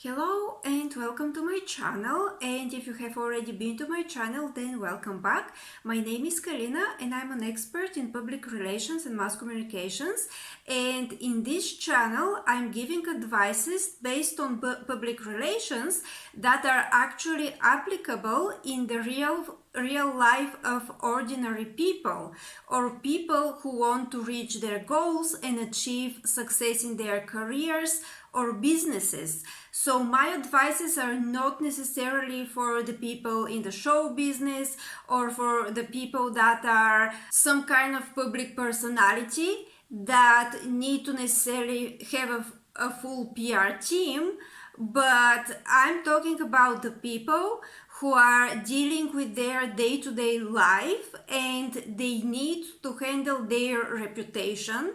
Hello and welcome to my channel, and if you have already been to my channel, then welcome back. My name is Kalina and I'm an expert in public relations and mass communications, and in this channel I'm giving advices based on public relations that are actually applicable in the real life of ordinary people, or people who want to reach their goals and achieve success in their careers or businesses. So my advices are not necessarily for the people in the show business or for the people that are some kind of public personality that need to necessarily have a full PR team, but I'm talking about the people who are dealing with their day-to-day life and they need to handle their reputation.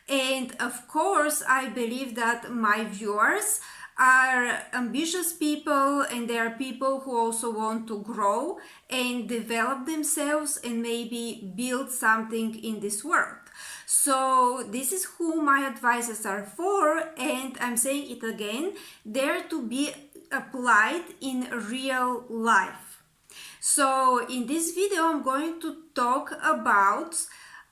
And of course, I believe that my viewers are ambitious people, and they are people who also want to grow and develop themselves and maybe build something in this world. So this is who my advices are for, and I'm saying it again, they're to be applied in real life. So in this video I'm going to talk about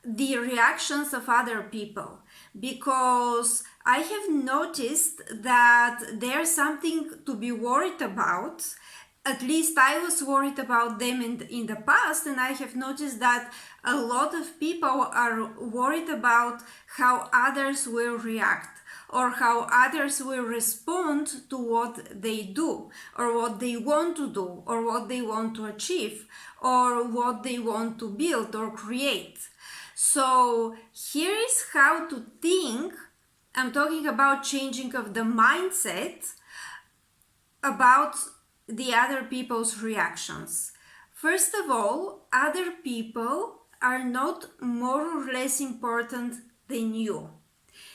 the reactions of other people, because I have noticed that there's something to be worried about. At least I was worried about them in the past, and I have noticed that a lot of people are worried about how others will react, or how others will respond to what they do, or what they want to do, or what they want to achieve, or what they want to build or create. So here is how to think. I'm talking about changing of the mindset about the other people's reactions. First of all, other people are not more or less important than you.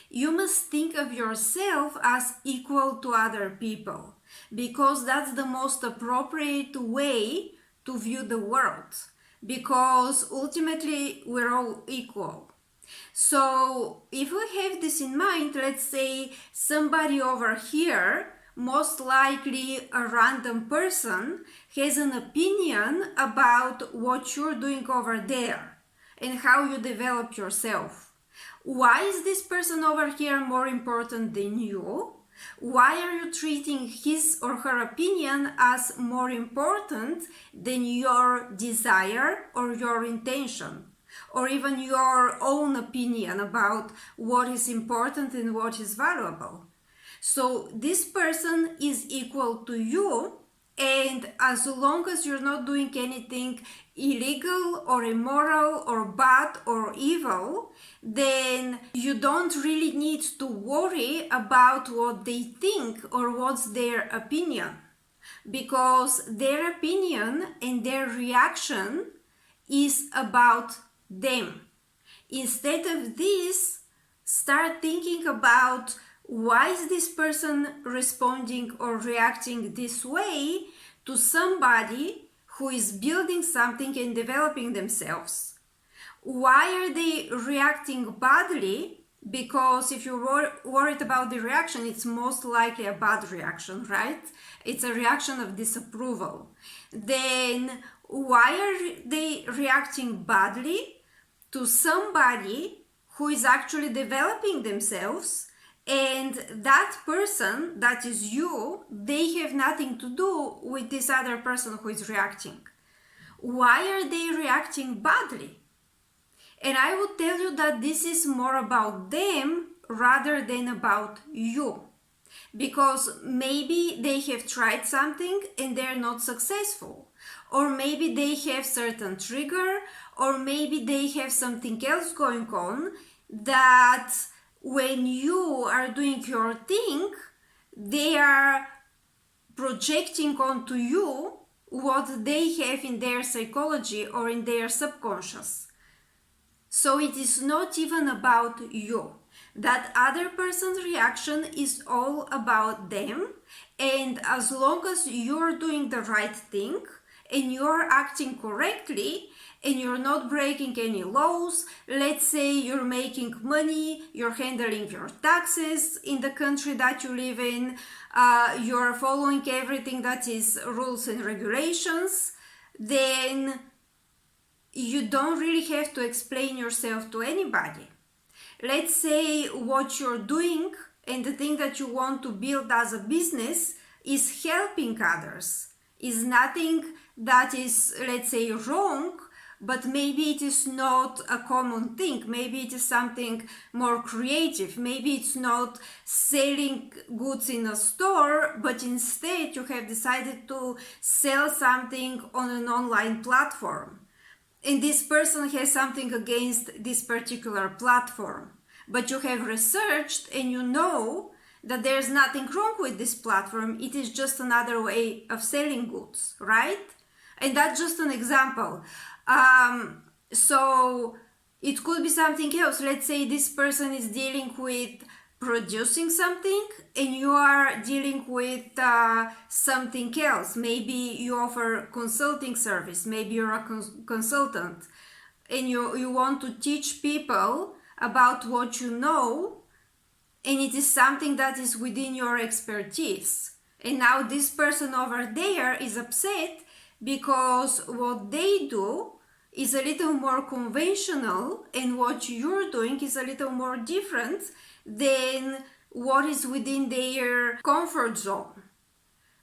You must think of yourself as equal to other people, because that's the most appropriate way to view the world, because ultimately we're all equal. So if we have this in mind, let's say somebody over here, most likely a random person, has an opinion about what you're doing over there and how you develop yourself. Why is this person over here more important than you? Why are you treating his or her opinion as more important than your desire or your intention, or even your own opinion about what is important and what is valuable? So this person is equal to you, and as long as you're not doing anything illegal or immoral or bad or evil, then you don't really need to worry about what they think or what's their opinion, because their opinion and their reaction is about them. Instead of this, start thinking about, why is this person responding or reacting this way to somebody who is building something and developing themselves? Why are they reacting badly? Because if you're worried about the reaction, it's most likely a bad reaction, right? It's a reaction of disapproval. Then why are they reacting badly to somebody who is actually developing themselves? And that person, that is you, they have nothing to do with this other person who is reacting. Why are they reacting badly? And I would tell you that this is more about them rather than about you. Because maybe they have tried something and they're not successful. Or maybe they have certain trigger, or maybe they have something else going on that when you are doing your thing, they are projecting onto you what they have in their psychology or in their subconscious. So it is not even about you. That other person's reaction is all about them, and as long as you're doing the right thing and you're acting correctly and you're not breaking any laws. Let's say you're making money, you're handling your taxes in the country that you live in, you're following everything that is rules and regulations, then you don't really have to explain yourself to anybody. Let's say what you're doing and the thing that you want to build as a business is helping others, is nothing that is, let's say, wrong, but maybe it is not a common thing. Maybe it is something more creative. Maybe it's not selling goods in a store, but instead you have decided to sell something on an online platform. And this person has something against this particular platform. But you have researched and you know that there's nothing wrong with this platform. It is just another way of selling goods, right? And that's just an example. So it could be something else. Let's say this person is dealing with producing something and you are dealing with something else. Maybe you offer consulting service. Maybe you're a consultant and you want to teach people about what you know, and it is something that is within your expertise. And now this person over there is upset because what they do is a little more conventional and what you're doing is a little more different than what is within their comfort zone.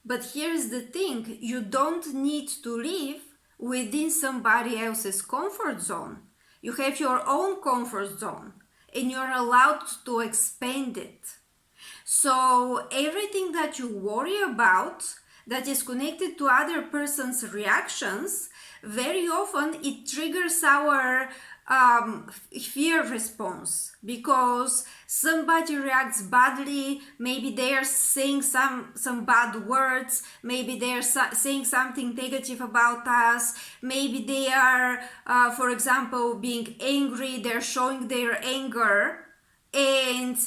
But here's the thing, you don't need to live within somebody else's comfort zone. You have your own comfort zone and you're allowed to expand it. So everything that you worry about that is connected to other person's reactions, very often it triggers our fear response, because somebody reacts badly. Maybe they are saying some bad words, maybe they are saying something negative about us, maybe they are for example being angry, they're showing their anger, and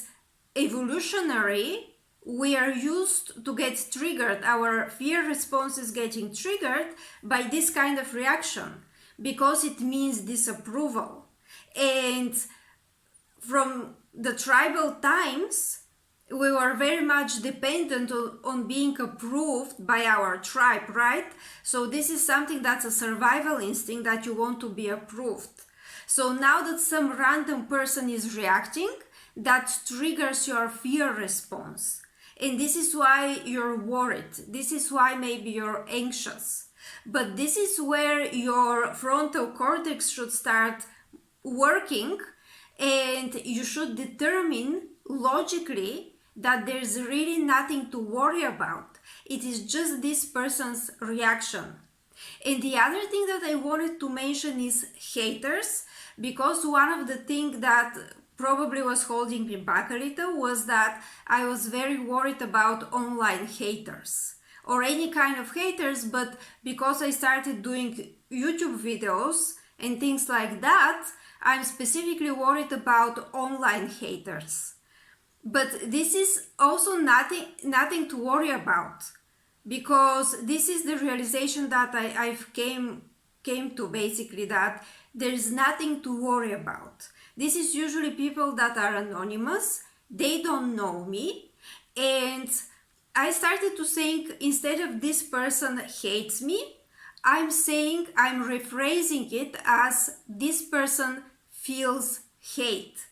evolutionary we are used to get triggered. Our fear response is getting triggered by this kind of reaction because it means disapproval. And from the tribal times, we were very much dependent on being approved by our tribe, right? So this is something that's a survival instinct, that you want to be approved. So now that some random person is reacting, that triggers your fear response. And this is why you're worried. This is why maybe you're anxious. But this is where your frontal cortex should start working, and you should determine logically that there's really nothing to worry about. It is just this person's reaction. And the other thing that I wanted to mention is haters, because one of the things that probably was holding me back a little was that I was very worried about online haters or any kind of haters, but because I started doing YouTube videos and things like that, I'm specifically worried about online haters. But this is also nothing to worry about, because this is the realization that I've came to, basically, that there is nothing to worry about. This is usually people that are anonymous, they don't know me, and I started to think, instead of this person hates me, I'm rephrasing it as this person feels hate.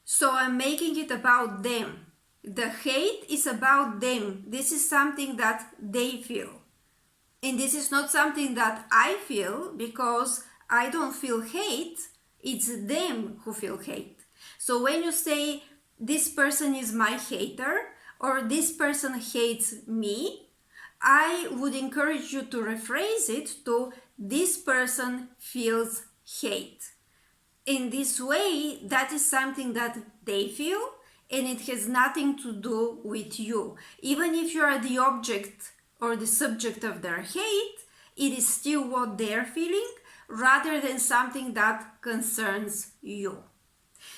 So I'm making it about them. The hate is about them. This is something that they feel. And this is not something that I feel, because I don't feel hate. It's them who feel hate. So when you say this person is my hater or this person hates me, I would encourage you to rephrase it to this person feels hate. In this way, that is something that they feel, and it has nothing to do with you. Even if you are the object or the subject of their hate, it is still what they're feeling, rather than something that concerns you.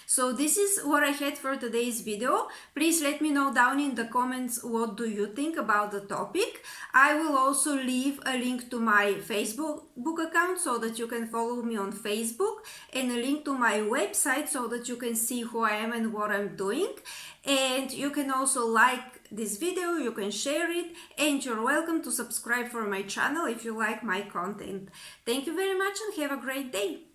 So this is what I had for today's video. Please let me know down in the comments what do you think about the topic. I will also leave a link to my Facebook account so that you can follow me on Facebook, and a link to my website so that you can see who I am and what I'm doing. And you can also like this video, you can share it, and you're welcome to subscribe for my channel if you like my content. Thank you very much and have a great day.